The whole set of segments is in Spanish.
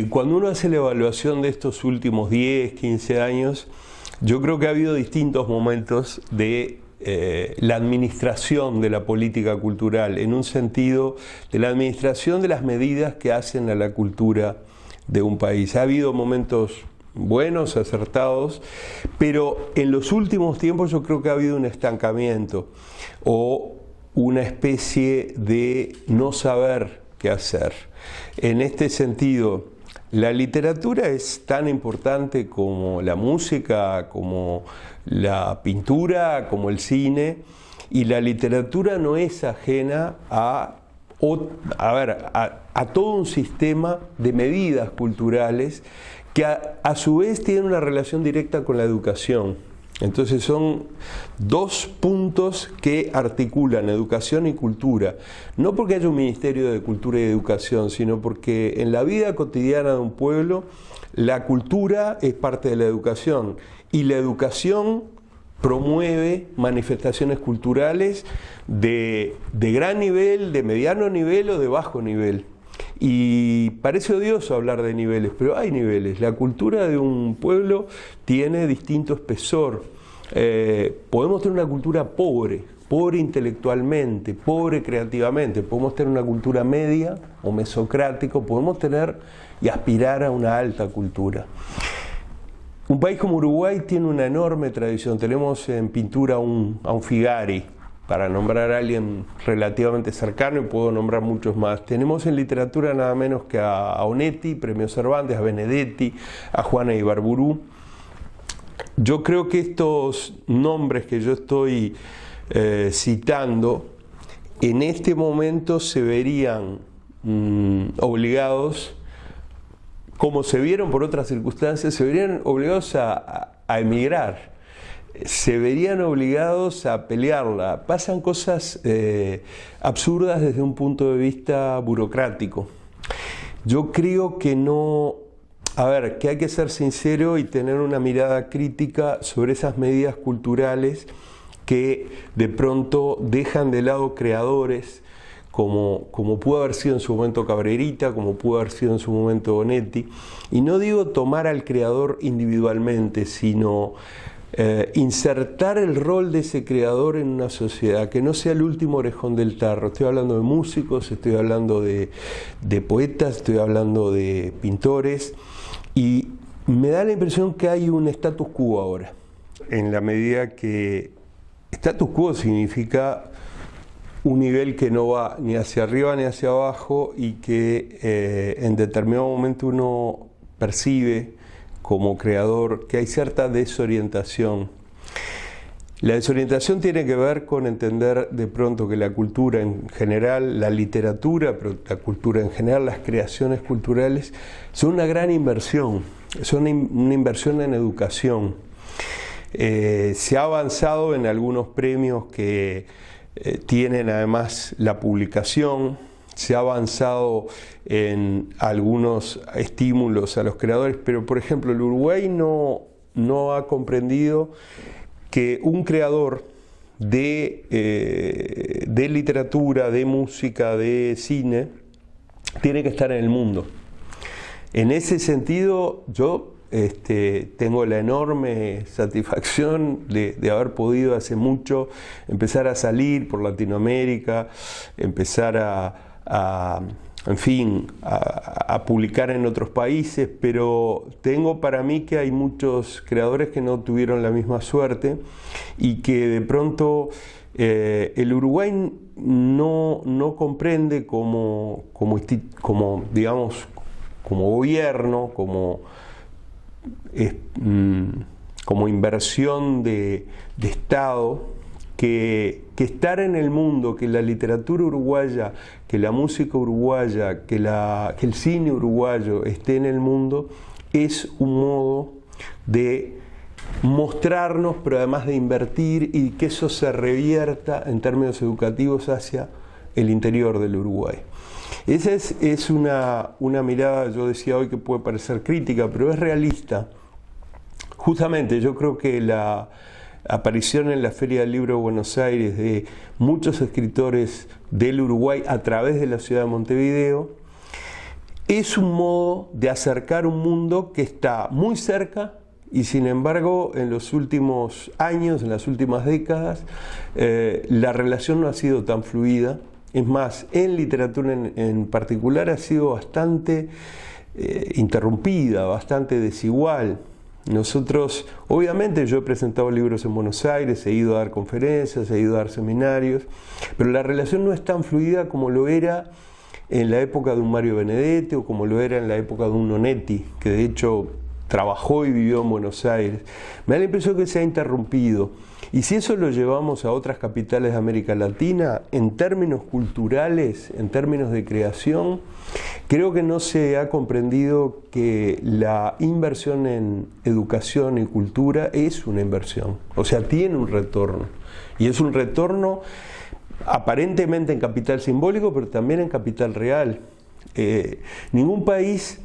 Cuando uno hace la evaluación de estos últimos 10, 15 años, yo creo que ha habido distintos momentos de la administración de la política cultural, en un sentido de la administración de las medidas que hacen a la cultura de un país. Ha habido momentos buenos, acertados, pero en los últimos tiempos yo creo que ha habido un estancamiento o una especie de no saber qué hacer. En este sentido, la literatura es tan importante como la música, como la pintura, como el cine, y la literatura no es ajena a todo un sistema de medidas culturales que a su vez tienen una relación directa con la educación. Entonces son dos puntos que articulan educación y cultura. No porque haya un Ministerio de Cultura y Educación, sino porque en la vida cotidiana de un pueblo la cultura es parte de la educación y la educación promueve manifestaciones culturales de gran nivel, de mediano nivel o de bajo nivel. Y parece odioso hablar de niveles, pero hay niveles. La cultura de un pueblo tiene distinto espesor. Podemos tener una cultura pobre intelectualmente, pobre creativamente. Podemos tener una cultura media o mesocrático, podemos tener y aspirar a una alta cultura. Un país como Uruguay tiene una enorme tradición. Tenemos en pintura a un Figari, para nombrar a alguien relativamente cercano, y puedo nombrar muchos más. Tenemos en literatura nada menos que a Onetti, Premio Cervantes, a Benedetti, a Juana Ibarburu. Yo creo que estos nombres que yo estoy citando, en este momento se verían obligados, como se vieron por otras circunstancias, se verían obligados a emigrar. Se verían obligados a pelearla. Pasan cosas absurdas desde un punto de vista burocrático. Yo creo que que hay que ser sincero y tener una mirada crítica sobre esas medidas culturales que de pronto dejan de lado creadores, como pudo haber sido en su momento Cabrerita, como pudo haber sido en su momento Onetti. Y no digo tomar al creador individualmente, sino insertar el rol de ese creador en una sociedad, que no sea el último orejón del tarro. Estoy hablando de músicos, estoy hablando de poetas, estoy hablando de pintores, y me da la impresión que hay un status quo ahora, en la medida que status quo significa un nivel que no va ni hacia arriba ni hacia abajo, y que en determinado momento uno percibe como creador que hay cierta desorientación. La desorientación tiene que ver con entender de pronto que la cultura en general, la literatura, pero la cultura en general, las creaciones culturales, son una gran inversión, son una inversión en educación. Se ha avanzado en algunos premios que tienen además la publicación. Se ha avanzado en algunos estímulos a los creadores, pero por ejemplo el Uruguay no ha comprendido que un creador de literatura, de música, de cine, tiene que estar en el mundo. En ese sentido, yo tengo la enorme satisfacción de haber podido hace mucho empezar a salir por Latinoamérica, empezar a publicar en otros países, pero tengo para mí que hay muchos creadores que no tuvieron la misma suerte y que de pronto el Uruguay no comprende como gobierno, como inversión de Estado, que estar en el mundo, que la literatura uruguaya, que la música uruguaya, que el cine uruguayo esté en el mundo, es un modo de mostrarnos, pero además de invertir, y que eso se revierta en términos educativos hacia el interior del Uruguay. Esa es una mirada, yo decía hoy, que puede parecer crítica, pero es realista. Justamente yo creo que la aparición en la Feria del Libro de Buenos Aires de muchos escritores del Uruguay a través de la ciudad de Montevideo es un modo de acercar un mundo que está muy cerca y sin embargo en los últimos años, en las últimas décadas, la relación no ha sido tan fluida. Es más, en literatura en particular ha sido bastante interrumpida, bastante desigual. Nosotros, obviamente yo he presentado libros en Buenos Aires, he ido a dar conferencias, he ido a dar seminarios, pero la relación no es tan fluida como lo era en la época de un Mario Benedetti o como lo era en la época de un Onetti, que de hecho trabajó y vivió en Buenos Aires. Me da la impresión que se ha interrumpido. Y si eso lo llevamos a otras capitales de América Latina, en términos culturales, en términos de creación, creo que no se ha comprendido que la inversión en educación y cultura es una inversión. O sea, tiene un retorno. Y es un retorno aparentemente en capital simbólico, pero también en capital real. Ningún país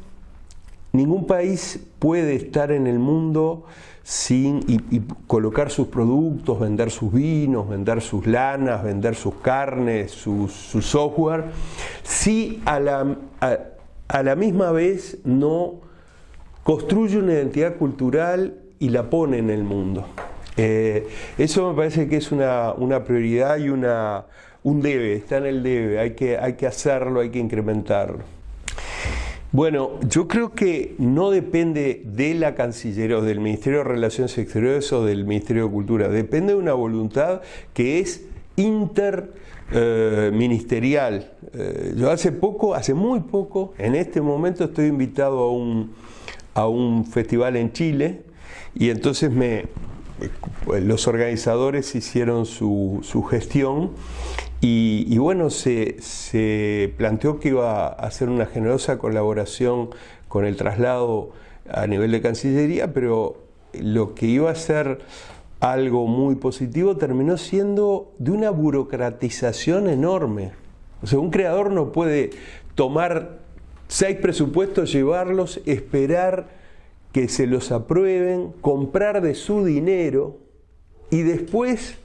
puede estar en el mundo sin y colocar sus productos, vender sus vinos, vender sus lanas, vender sus carnes, su software, si a la misma vez no construye una identidad cultural y la pone en el mundo. Eso me parece que es una prioridad y un debe, está en el debe, hay que hacerlo, hay que incrementarlo. Bueno, yo creo que no depende de la Cancillería o del Ministerio de Relaciones Exteriores o del Ministerio de Cultura, depende de una voluntad que es interministerial. Yo hace muy poco, en este momento estoy invitado a un festival en Chile y entonces los organizadores hicieron su gestión. Y bueno, se planteó que iba a hacer una generosa colaboración con el traslado a nivel de Cancillería, pero lo que iba a ser algo muy positivo terminó siendo de una burocratización enorme. O sea, un creador no puede tomar 6 presupuestos, llevarlos, esperar que se los aprueben, comprar de su dinero y después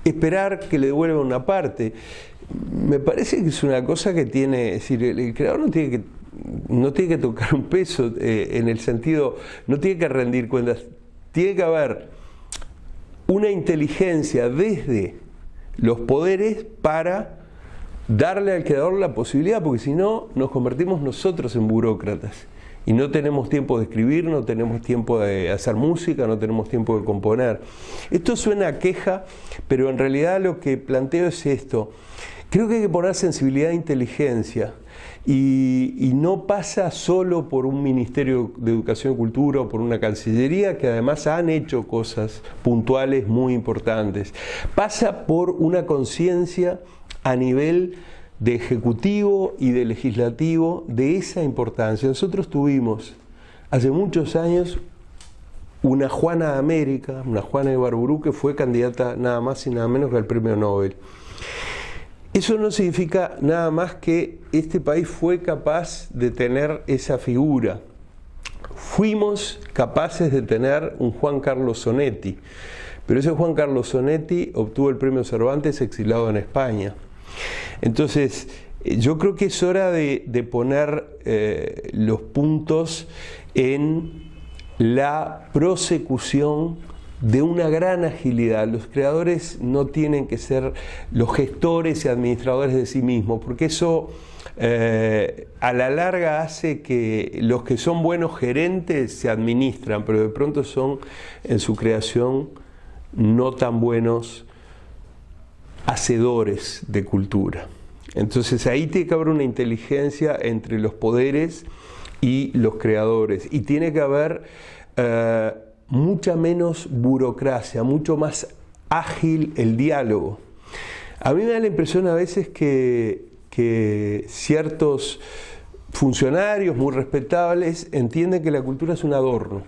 esperar que le devuelvan una parte. Me parece que es una cosa que tiene, es decir, el creador no tiene que tocar un peso, en el sentido, no tiene que rendir cuentas, tiene que haber una inteligencia desde los poderes para darle al creador la posibilidad, porque si no nos convertimos nosotros en burócratas. Y no tenemos tiempo de escribir, no tenemos tiempo de hacer música, no tenemos tiempo de componer. Esto suena a queja, pero en realidad lo que planteo es esto. Creo que hay que poner sensibilidad e inteligencia. Y no pasa solo por un Ministerio de Educación y Cultura o por una Cancillería, que además han hecho cosas puntuales muy importantes. Pasa por una conciencia a nivel de ejecutivo y de legislativo de esa importancia. Nosotros tuvimos hace muchos años una Juana de América, una Juana de Ibarburu, que fue candidata nada más y nada menos que al Premio Nobel. Eso no significa nada más que este país fue capaz de tener esa figura. Fuimos capaces de tener un Juan Carlos Onetti, pero ese Juan Carlos Onetti obtuvo el Premio Cervantes exilado en España. Entonces, yo creo que es hora de poner los puntos en la prosecución de una gran agilidad. Los creadores no tienen que ser los gestores y administradores de sí mismos, porque eso a la larga hace que los que son buenos gerentes se administran, pero de pronto son en su creación no tan buenos hacedores de cultura. Entonces ahí tiene que haber una inteligencia entre los poderes y los creadores, y tiene que haber mucha menos burocracia, mucho más ágil el diálogo. A mí me da la impresión a veces que ciertos funcionarios muy respetables entienden que la cultura es un adorno,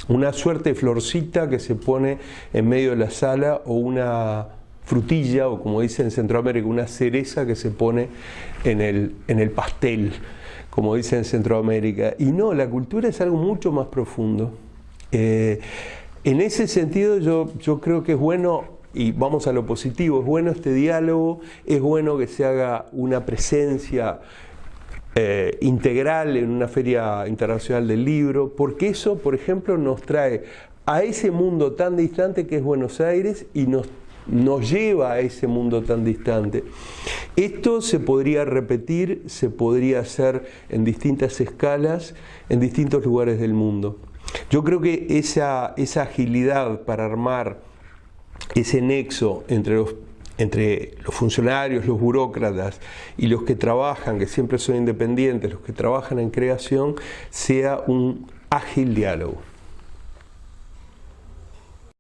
una suerte de florcita que se pone en medio de la sala, o una frutilla, o como dicen en Centroamérica, una cereza que se pone en el pastel, como dicen en Centroamérica. Y no, la cultura es algo mucho más profundo. En ese sentido yo creo que es bueno, y vamos a lo positivo, es bueno este diálogo, es bueno que se haga una presencia integral en una feria internacional del libro, porque eso, por ejemplo, nos trae a ese mundo tan distante que es Buenos Aires y nos lleva a ese mundo tan distante. Esto se podría repetir, se podría hacer en distintas escalas, en distintos lugares del mundo. Yo creo que esa agilidad para armar ese nexo entre los funcionarios, los burócratas y los que trabajan, que siempre son independientes, los que trabajan en creación, sea un ágil diálogo.